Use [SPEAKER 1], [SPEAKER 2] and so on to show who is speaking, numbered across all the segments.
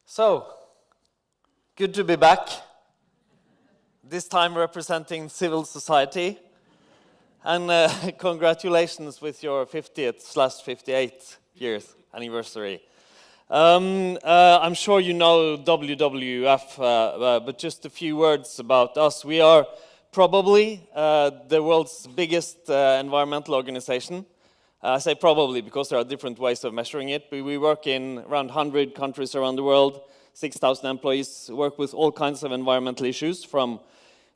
[SPEAKER 1] So, good to be back, this time representing civil society, and congratulations with your 50th/58th years anniversary. I'm sure you know WWF, but just a few words about us. We are probably the world's biggest environmental organization. I say probably because there are different ways of measuring it, but we work in around 100 countries around the world, 6,000 employees, work with all kinds of environmental issues, from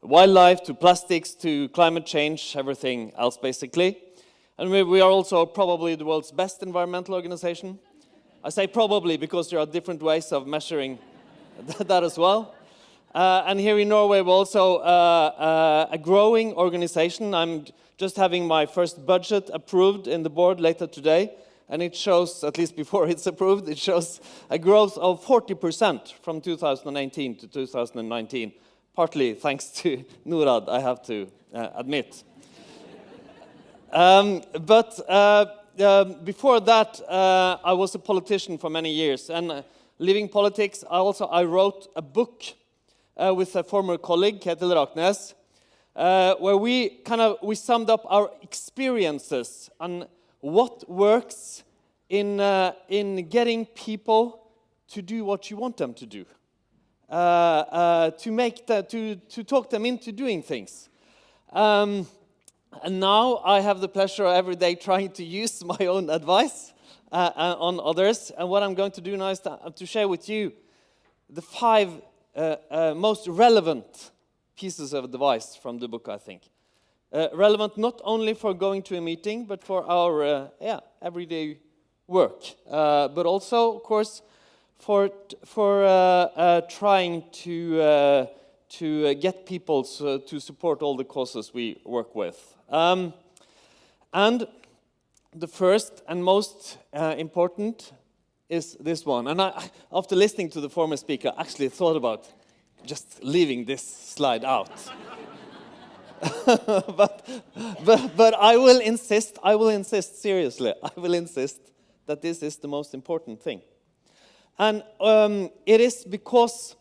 [SPEAKER 1] wildlife to plastics to climate change, everything else basically. And we are also probably the world's best environmental organization. I say probably because there are different ways of measuring that as well. And here in Norway we're also a growing organization. I'm just having my first budget approved in the board later today, and it shows, at least before it's approved, it shows a growth of 40% from 2018 to 2019, partly thanks to Norad, I have to admit. Before that, I was a politician for many years, and leaving politics, I wrote a book with a former colleague, Ketil Raknes, where we summed up our experiences on what works in getting people to do what you want them to do, to talk them into doing things. And now I have the pleasure of every day trying to use my own advice on others. And what I'm going to do now is to share with you the 5 most relevant pieces of advice from the book, I think. Relevant not only for going to a meeting, but for our everyday work, but also, of course, for trying to get people to support all the causes we work with. And the first and most important is this one. And after listening to the former speaker, I actually thought about just leaving this slide out. but I will insist seriously, I will insist that this is the most important thing. And it is because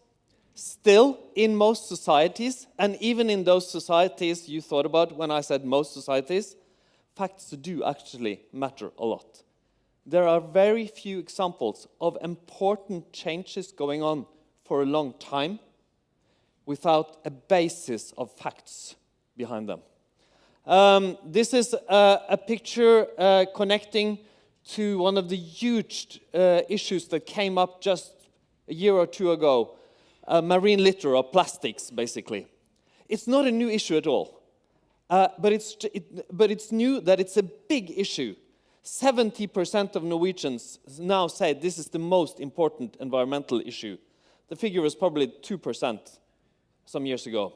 [SPEAKER 1] still in most societies, and even in those societies you thought about when I said most societies, facts do actually matter a lot. There are very few examples of important changes going on for a long time without a basis of facts behind them. This is a picture connecting to one of the huge issues that came up just a year or two ago, marine litter or plastics, basically. It's not a new issue at all, but it's new that it's a big issue. 70% of Norwegians now say this is the most important environmental issue. The figure was probably 2% some years ago.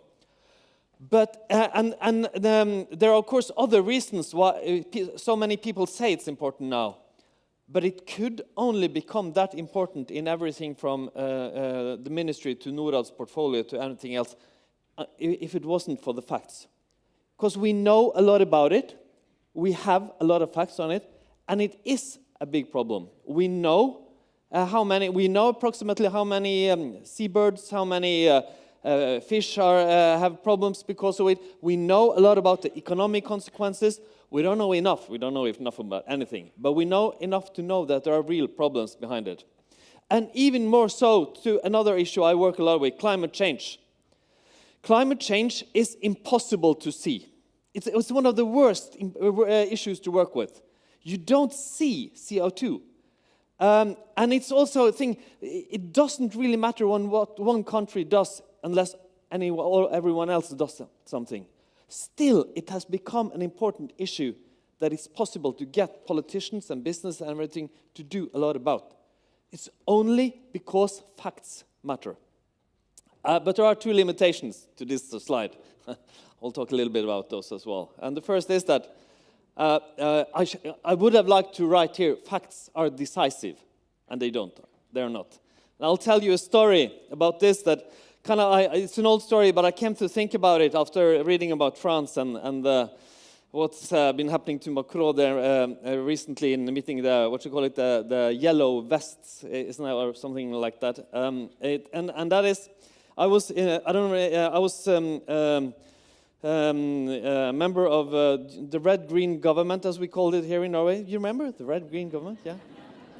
[SPEAKER 1] But there are of course other reasons why so many people say it's important now. But it could only become that important in everything from the ministry to Norad's portfolio to anything else if it wasn't for the facts. Because we know a lot about it, we have a lot of facts on it, and it is a big problem. We know approximately how many seabirds, how many fish have problems because of it. We know a lot about the economic consequences. We don't know enough. We don't know enough about anything. But we know enough to know that there are real problems behind it. And even more so to another issue I work a lot with, climate change. Climate change is impossible to see. It's one of the worst issues to work with. You don't see CO2. And it's also a thing, it doesn't really matter what one country does unless everyone else does something. Still, it has become an important issue that it's possible to get politicians and business and everything to do a lot about. It's only because facts matter. But there are 2 limitations to this slide. I'll talk a little bit about those as well. And the first is that I would have liked to write here, facts are decisive, and they're not. And I'll tell you a story about this that it's an old story, but I came to think about it after reading about France and what's been happening to Macron there recently in the meeting, the yellow vests, isn't that, or something like that? And that is, I was a member of the red-green government, as we called it here in Norway. You remember the red-green government? Yeah.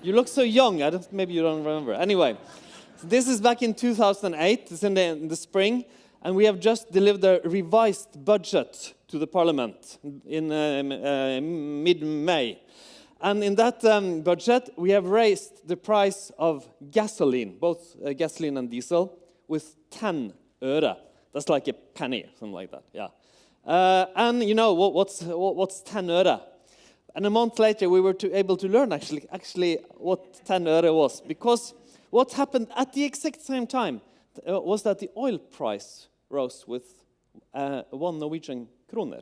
[SPEAKER 1] You look so young. Maybe you don't remember. Anyway, so this is back in 2008. It's in the spring. And we have just delivered a revised budget to the parliament in mid-May. And in that budget, we have raised the price of gasoline, both gasoline and diesel, with 10 øre. That's like a penny, something like that, yeah. And you know, what's 10 øre? And a month later, we were able to learn actually what 10 øre was. Because what happened at the exact same time was that the oil price rose with 1 Norwegian kroner.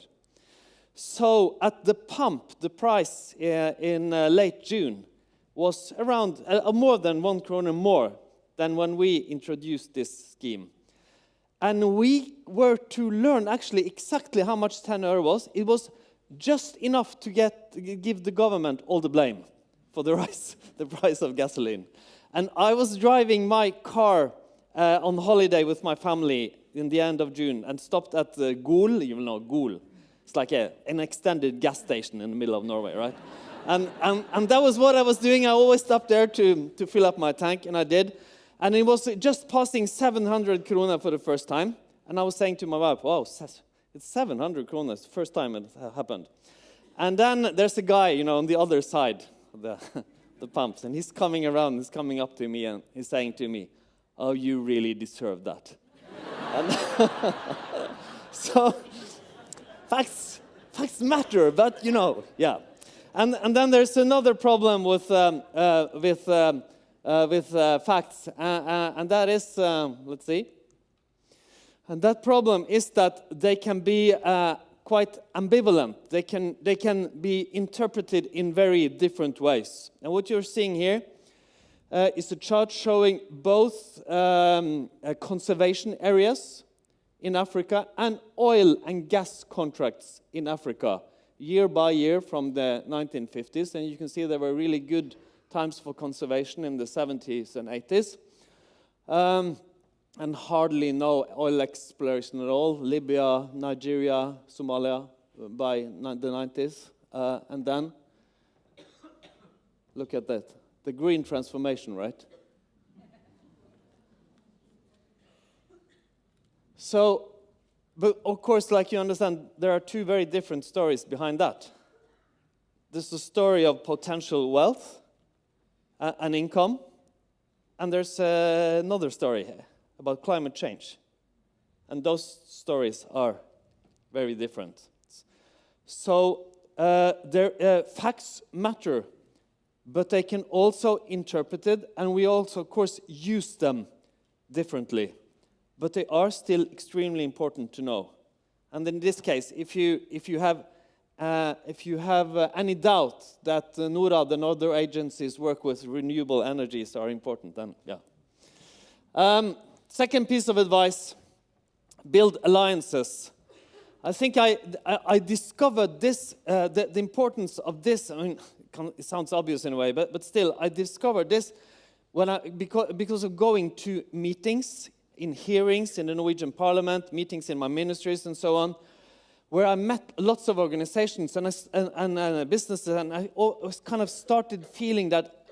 [SPEAKER 1] So at the pump, the price in late June was around more than 1 kroner more than when we introduced this scheme. And we were to learn actually exactly how much 10 øre was. It was just enough to give the government all the blame for the price of gasoline. And I was driving my car on holiday with my family in the end of June and stopped at Gol. You know Gol. It's like an extended gas station in the middle of Norway, right? and that was what I was doing. I always stopped there to fill up my tank, and I did. And it was just passing 700 kroner for the first time. And I was saying to my wife, wow, it's 700 kroner, it's the first time it happened. And then there's a guy, you know, on the other side of the pumps, and he's coming around, he's coming up to me, and he's saying to me, oh, you really deserve that. So, facts matter, but, you know, yeah. And then there's another problem with facts, and that is, let's see. And that problem is that they can be quite ambivalent. They can be interpreted in very different ways. And what you're seeing here is a chart showing both conservation areas in Africa and oil and gas contracts in Africa, year by year from the 1950s. And you can see there were really good times for conservation in the 70s and 80s. And hardly no oil exploration at all. Libya, Nigeria, Somalia by the 90s. And then, look at that. The green transformation, right? So, but of course, like you understand, there are two very different stories behind that. There's the story of potential wealth and income. And there's another story here about climate change. And those stories are very different. So facts matter, but they can also interpret it, and we also, of course, use them differently. But they are still extremely important to know. And in this case, if you have any doubt that Norad and other agencies work with renewable energies are important, then yeah. Second piece of advice, build alliances. I think I discovered this, the importance of this. I mean, it sounds obvious in a way, but still, I discovered this because of going to meetings, in hearings in the Norwegian Parliament, meetings in my ministries and so on, where I met lots of organizations and businesses, and I always kind of started feeling that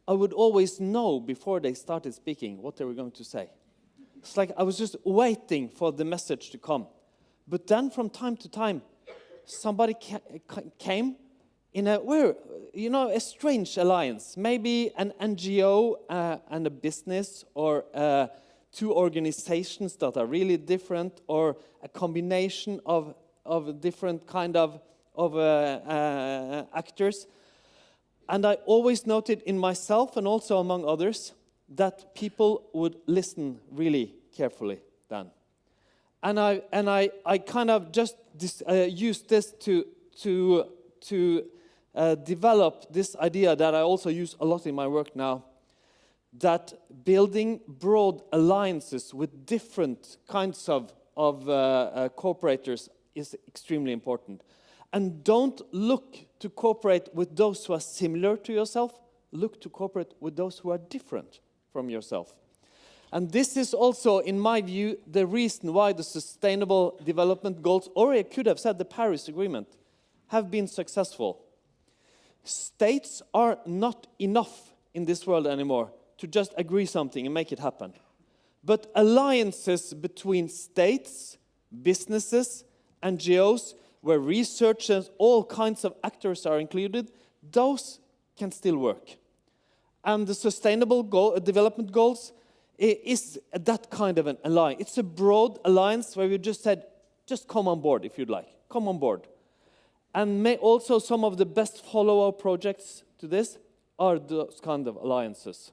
[SPEAKER 1] I would always know before they started speaking what they were going to say. It's like I was just waiting for the message to come. But then from time to time, somebody came in a strange alliance. Maybe an NGO and a business, or two organizations that are really different, or a combination of different kind of actors. And I always noted in myself and also among others that people would listen really carefully then. And I kind of just used this to develop this idea that I also use a lot in my work now, that building broad alliances with different kinds of cooperators is extremely important. And don't look to cooperate with those who are similar to yourself. Look to cooperate with those who are different from yourself. And this is also, in my view, the reason why the Sustainable Development Goals, or I could have said the Paris Agreement, have been successful. States are not enough in this world anymore to just agree something and make it happen. But alliances between states, businesses, NGOs, where researchers, all kinds of actors are included, those can still work. And the Sustainable Development Goals is that kind of an alliance. It's a broad alliance where we just said, just come on board if you'd like. Come on board. And also some of the best follow-up projects to this are those kind of alliances.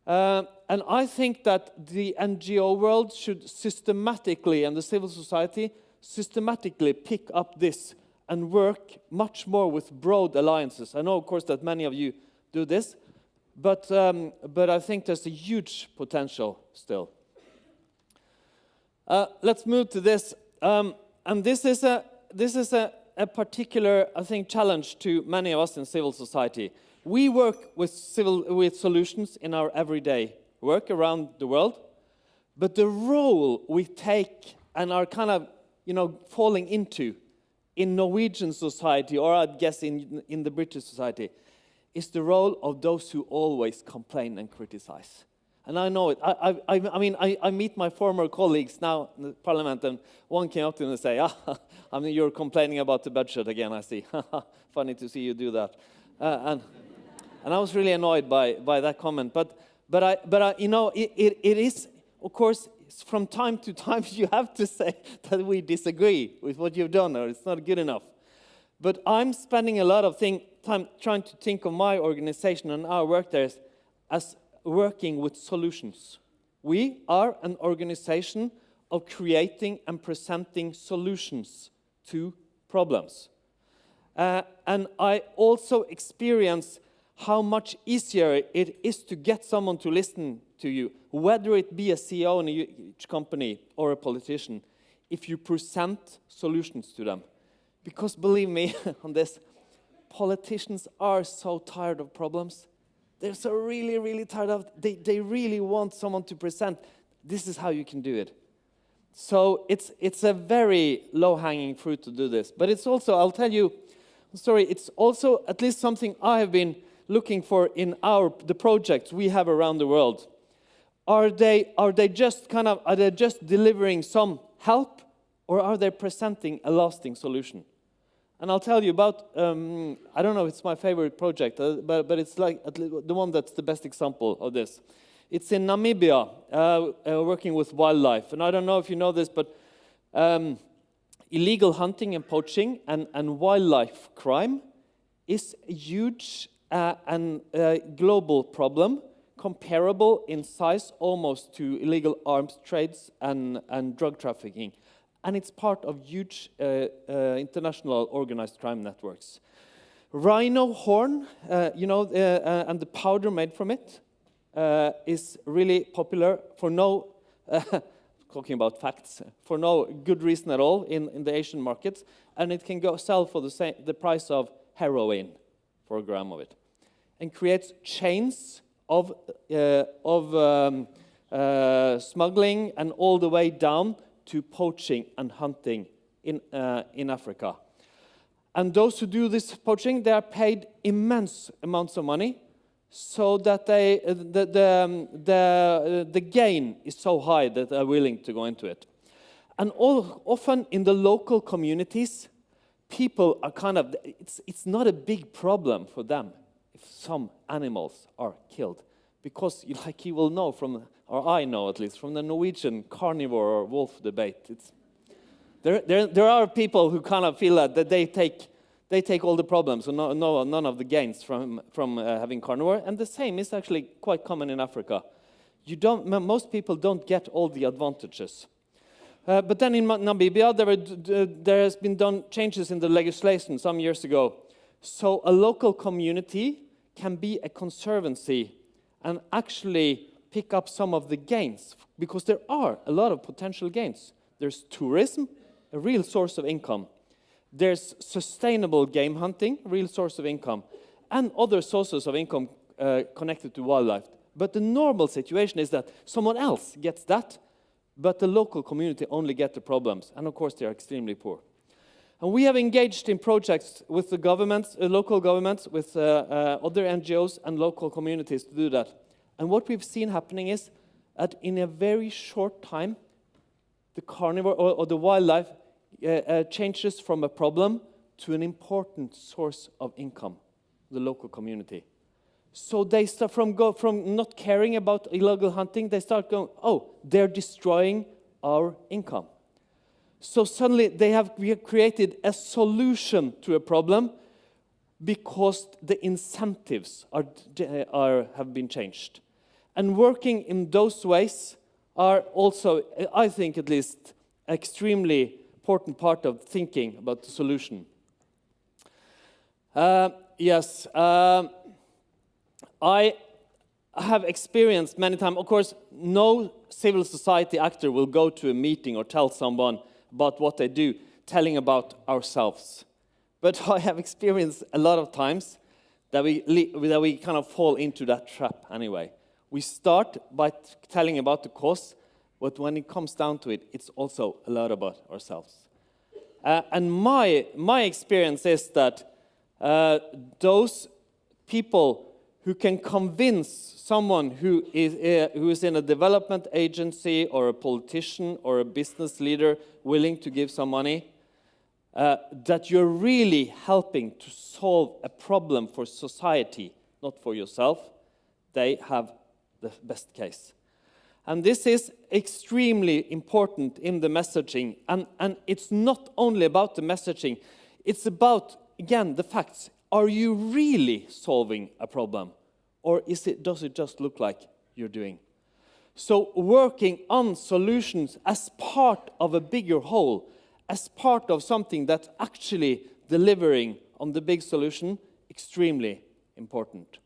[SPEAKER 1] And I think that the NGO world should systematically, and the civil society, systematically pick up this and work much more with broad alliances. I know, of course, that many of you do this, but I think there's a huge potential still. Let's move to this. And this is a particular, I think, challenge to many of us in civil society. We work with solutions in our everyday work around the world, but the role we take and are kind of, falling into in Norwegian society, or I'd guess in the British society, is the role of those who always complain and criticize. And I know it. I meet my former colleagues now in the parliament, and one came up to me and say, you're complaining about the budget again, I see. Funny to see you do that. And I was really annoyed by that comment. But it is, of course, from time to time you have to say that we disagree with what you've done, or it's not good enough. But I'm spending a lot of time trying to think of my organization and our work there as working with solutions. We are an organization of creating and presenting solutions to problems. And I also experience how much easier it is to get someone to listen to you, whether it be a CEO in a huge company or a politician, if you present solutions to them. Because believe me on this, politicians are so tired of problems. They're so really, really tired of it. They really want someone to present, this is how you can do it. So it's a very low-hanging fruit to do this. But it's also, I'll tell you, it's also at least something I have been looking for in the projects we have around the world. Are they just delivering some help, or are they presenting a lasting solution? And I'll tell you about, I don't know if it's my favorite project, but it's like the one that's the best example of this. It's in Namibia, working with wildlife. And I don't know if you know this, but illegal hunting and poaching and wildlife crime is a huge and global problem, comparable in size almost to illegal arms trades and drug trafficking. And it's part of huge international organized crime networks. Rhino horn, and the powder made from it is really popular for no, talking about facts, for no good reason at all in the Asian markets, and it can sell for the price of heroin for a gram of it, and creates chains of smuggling and all the way down to poaching and hunting in Africa. And those who do this poaching, they are paid immense amounts of money, so that the gain is so high that they're willing to go into it. And often in the local communities, people are it's not a big problem for them if some animals are killed. Because, like you will know or I know at least, from the Norwegian carnivore or wolf debate, there are people who feel that they take all the problems and none of the gains from having carnivore. And the same is actually quite common in Africa. Most people don't get all the advantages. But then in Namibia, there has been done changes in the legislation some years ago. So a local community can be a conservancy and actually pick up some of the gains, because there are a lot of potential gains. There's tourism, a real source of income. there's sustainable game hunting, real source of income, and other sources of income connected to wildlife. But the normal situation is that someone else gets that, but the local community only get the problems. And of course, they are extremely poor. And we have engaged in projects with the governments, local governments, with other NGOs and local communities to do that. And what we've seen happening is that in a very short time, the carnivore or the wildlife changes from a problem to an important source of income, the local community. So they start from not caring about illegal hunting, they start going, oh, they're destroying our income. So suddenly we have created a solution to a problem because the incentives have been changed. And working in those ways are also, I think at least, extremely important part of thinking about the solution. Yes, I have experienced many times, of course, no civil society actor will go to a meeting or tell someone about what they do, telling about ourselves. But I have experienced a lot of times that we kind of fall into that trap anyway. We start by telling about the cause, but when it comes down to it, it's also a lot about ourselves. And my experience is that those people who can convince someone who is in a development agency or a politician or a business leader willing to give some money, that you're really helping to solve a problem for society, not for yourself, they have the best case. And this is extremely important in the messaging. And it's not only about the messaging, it's about, again, the facts. Are you really solving a problem? Or does it just look like you're doing? So working on solutions as part of a bigger whole, as part of something that's actually delivering on the big solution, extremely important.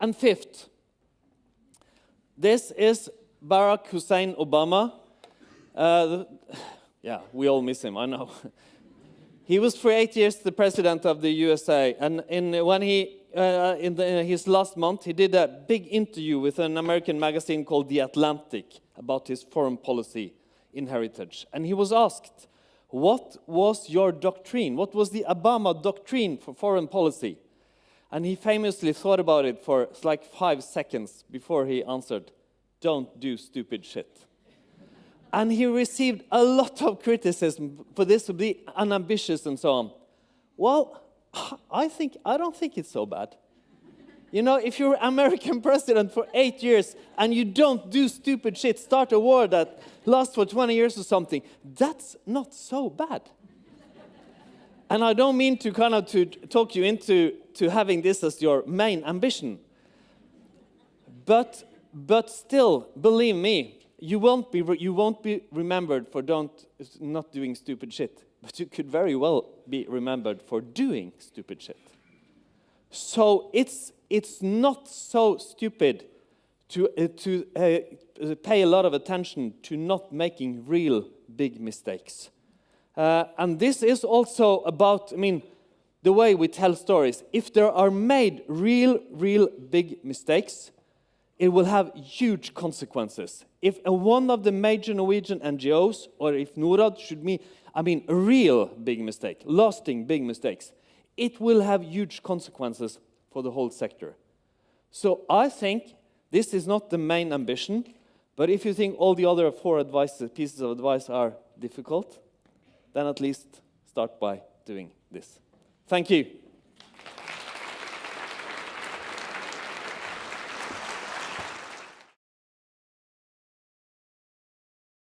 [SPEAKER 1] And fifth, this is Barack Hussein Obama. Yeah, we all miss him, I know. He was for 8 years the president of the USA, and when he, in his last month, he did a big interview with an American magazine called The Atlantic about his foreign policy in heritage. And he was asked, what was your doctrine? What was the Obama doctrine for foreign policy? And he famously thought about it for like 5 seconds before he answered, don't do stupid shit. And he received a lot of criticism for this to be unambitious and so on. Well, I don't think it's so bad. You know, if you're American president for 8 years and you don't do stupid shit, start a war that lasts for 20 years or something, that's not so bad. And I don't mean to kind of to talk you into having this as your main ambition. But still, believe me, you won't be remembered for not doing stupid shit, but you could very well be remembered for doing stupid shit. So it's not so stupid to pay a lot of attention to not making real big mistakes. And this is also about, I mean, the way we tell stories. If there are made real big mistakes, it will have huge consequences. If one of the major Norwegian NGOs, or if Norad should mean, a real big mistake, lasting big mistakes, it will have huge consequences for the whole sector. So I think this is not the main ambition, but if you think all the other 4 pieces of advice are difficult, then at least start by doing this. Thank you.